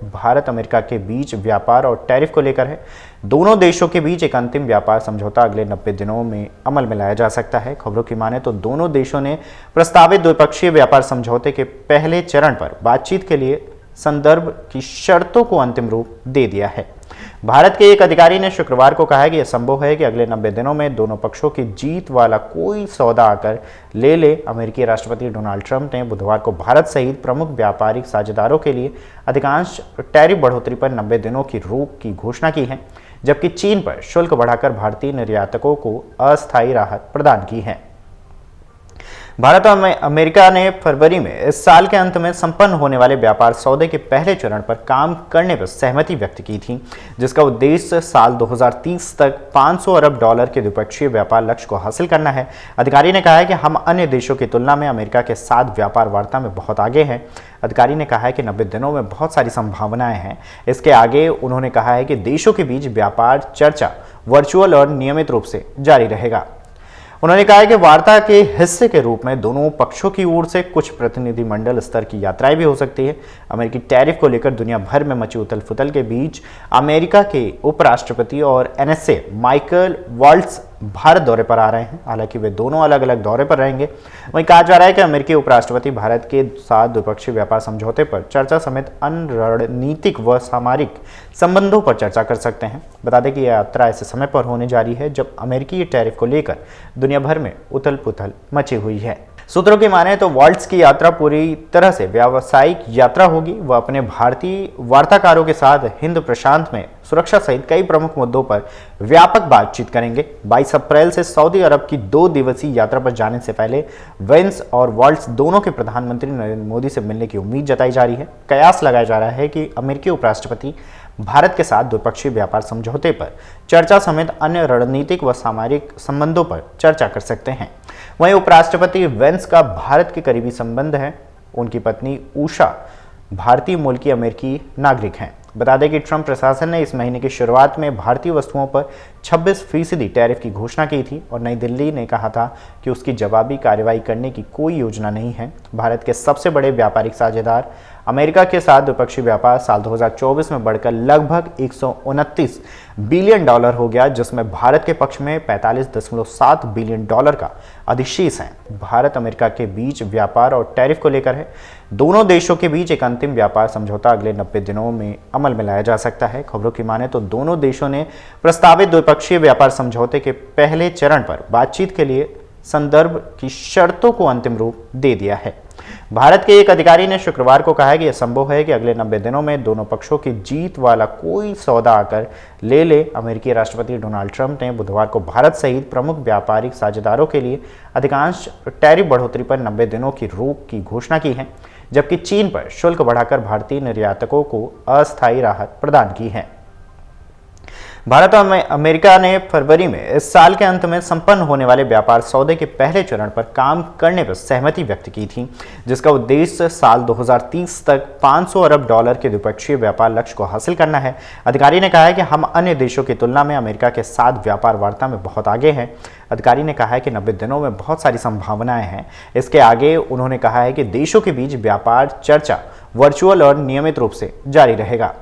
Bharat America के बीच व्यापार और टैरिफ को लेकर है। दोनों देशों के बीच एक अंतिम व्यापार समझौता अगले 90 दिनों में अमल में लाया जा सकता है। खबरों की माने तो दोनों देशों ने प्रस्तावित द्विपक्षीय व्यापार समझौते के पहले चरण पर बातचीत के लिए संदर्भ की शर्तों को अंतिम रूप दे दिया है। भारत के एक अधिकारी ने शुक्रवार को कहा कि यह संभव है कि अगले 90 दिनों में दोनों पक्षों की जीत वाला कोई सौदा आकर ले। अमेरिकी राष्ट्रपति डोनाल्ड ट्रंप ने बुधवार को भारत सहित प्रमुख व्यापारिक साझेदारों के लिए अधिकांश टैरिफ बढ़ोतरी पर 90 दिनों की रोक की घोषणा की है, जबकि चीन पर शुल्क बढ़ाकर भारतीय निर्यातकों को अस्थायी राहत प्रदान की है। भारत और अमेरिका ने फरवरी में इस साल के अंत में संपन्न होने वाले व्यापार सौदे के पहले चरण पर काम करने पर सहमति व्यक्त की थी, जिसका उद्देश्य साल 2030 तक $500 अरब के द्विपक्षीय व्यापार लक्ष्य को हासिल करना है। अधिकारी ने कहा है कि हम अन्य देशों की तुलना में अमेरिका के साथ व्यापार वार्ता में बहुत आगे हैं। अधिकारी ने कहा है कि 90 दिनों में बहुत सारी संभावनाएं हैं। इसके आगे उन्होंने कहा है कि देशों के बीच व्यापार चर्चा वर्चुअल और नियमित रूप से जारी रहेगा। उन्होंने कहा कि वार्ता के हिस्से के रूप में दोनों पक्षों की ओर से कुछ प्रतिनिधिमंडल स्तर की यात्राएं भी हो सकती है। अमेरिकी टैरिफ को लेकर दुनिया भर में मची उथल पुथल के बीच अमेरिका के उपराष्ट्रपति और एनएसए माइकल वाल्ट्ज भारत दौरे पर आ रहे हैं। हालांकि वे दोनों अलग अलग दौरे पर रहेंगे। वहीं कहा जा रहा है कि अमेरिकी उपराष्ट्रपति भारत के साथ द्विपक्षीय व्यापार समझौते पर चर्चा समेत अन्य रणनीतिक व सामरिक संबंधों पर चर्चा कर सकते हैं। बता दें कि यह यात्रा ऐसे समय पर होने जा रही है जब अमेरिकी टैरिफ को लेकर दुनिया भर में उथल पुथल मची हुई है। सूत्रों की माने तो वाल्ट्ज की यात्रा पूरी तरह से व्यावसायिक यात्रा होगी। वह अपने भारतीय वार्ताकारों के साथ हिंद प्रशांत में सुरक्षा सहित कई प्रमुख मुद्दों पर व्यापक बातचीत करेंगे। 22 अप्रैल से सऊदी अरब की 2 दिवसीय यात्रा पर जाने से पहले वेंस और वाल्ट्ज दोनों के प्रधानमंत्री नरेंद्र मोदी से मिलने की उम्मीद जताई जा रही है। कयास लगाया जा रहा है कि अमेरिकी उपराष्ट्रपति भारत के साथ द्विपक्षीय व्यापार समझौते पर चर्चा समेत अन्य रणनीतिक व सामरिक संबंधों पर चर्चा कर सकते हैं। वहीं उपराष्ट्रपति वेंस का भारत के करीबी संबंध है। उनकी पत्नी उषा भारतीय मूल की अमेरिकी नागरिक हैं। बता दें कि ट्रंप प्रशासन ने इस महीने की शुरुआत में भारतीय वस्तुओं पर 26% टैरिफ की घोषणा की थी और नई दिल्ली ने कहा था कि उसकी जवाबी कार्रवाई करने की कोई योजना नहीं है। भारत के सबसे बड़े व्यापारिक साझेदार अमेरिका के साथ द्विपक्षीय व्यापार साल 2024 में बढ़कर लगभग $129 बिलियन हो गया, जिसमें भारत के पक्ष में $45.7 बिलियन का अधिशेष है। भारत अमेरिका के बीच व्यापार और टैरिफ को लेकर है। दोनों देशों के बीच एक अंतिम व्यापार समझौता अगले 90 दिनों में अमल में लाया जा सकता है। खबरों की माने तो दोनों देशों ने प्रस्तावित द्विपक्षीय व्यापार समझौते के पहले चरण पर बातचीत के लिए संदर्भ की शर्तों को अंतिम रूप दे दिया है। भारत के एक अधिकारी ने शुक्रवार को कहा कि यह संभव है कि अगले 90 दिनों में दोनों पक्षों की जीत वाला कोई सौदा आकर ले। अमेरिकी राष्ट्रपति डोनाल्ड ट्रंप ने बुधवार को भारत सहित प्रमुख व्यापारिक साझेदारों के लिए अधिकांश टैरिफ बढ़ोतरी पर 90 दिनों की रोक की घोषणा की है, जबकि चीन पर शुल्क बढ़ाकर भारतीय निर्यातकों को अस्थायी राहत प्रदान की है। भारत और अमेरिका ने फरवरी में इस साल के अंत में संपन्न होने वाले व्यापार सौदे के पहले चरण पर काम करने पर सहमति व्यक्त की थी, जिसका उद्देश्य साल 2030 तक $500 अरब के द्विपक्षीय व्यापार लक्ष्य को हासिल करना है। अधिकारी ने कहा है कि हम अन्य देशों की तुलना में अमेरिका के साथ व्यापार वार्ता में बहुत आगे हैं। अधिकारी ने कहा है कि 90 दिनों में बहुत सारी संभावनाएं हैं। इसके आगे उन्होंने कहा है कि देशों के बीच व्यापार चर्चा वर्चुअल और नियमित रूप से जारी रहेगा।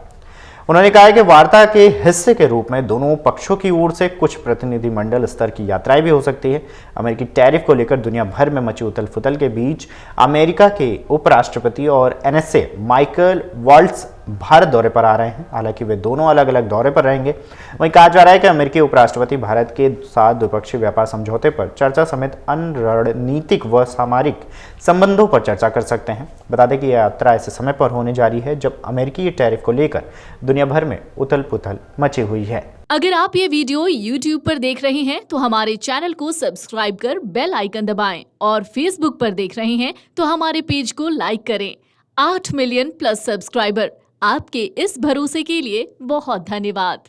उन्होंने कहा कि वार्ता के हिस्से के रूप में दोनों पक्षों की ओर से कुछ प्रतिनिधिमंडल स्तर की यात्राएं भी हो सकती है। अमेरिकी टैरिफ को लेकर दुनिया भर में मची उथल पुथल के बीच अमेरिका के उपराष्ट्रपति और एनएसए माइकल वाल्ट्ज भारत दौरे पर आ रहे हैं। हालांकि वे दोनों अलग अलग दौरे पर रहेंगे। वहीं कहा जा रहा है कि अमेरिकी उपराष्ट्रपति भारत के साथ द्विपक्षीय व्यापार समझौते पर चर्चा समेत अन्य रणनीतिक व सामरिक संबंधों पर चर्चा कर सकते हैं। बता दें कि यह यात्रा ऐसे समय पर होने जा रही है जब अमेरिकी टैरिफ को लेकर दुनिया भर में उथल पुथल मची हुई है। अगर आप ये वीडियो YouTube पर देख रहे हैं तो हमारे चैनल को सब्सक्राइब कर बेल आइकन दबाएं और Facebook पर देख रहे हैं तो हमारे पेज को लाइक करें। 8 मिलियन प्लस सब्सक्राइबर, आपके इस भरोसे के लिए बहुत धन्यवाद।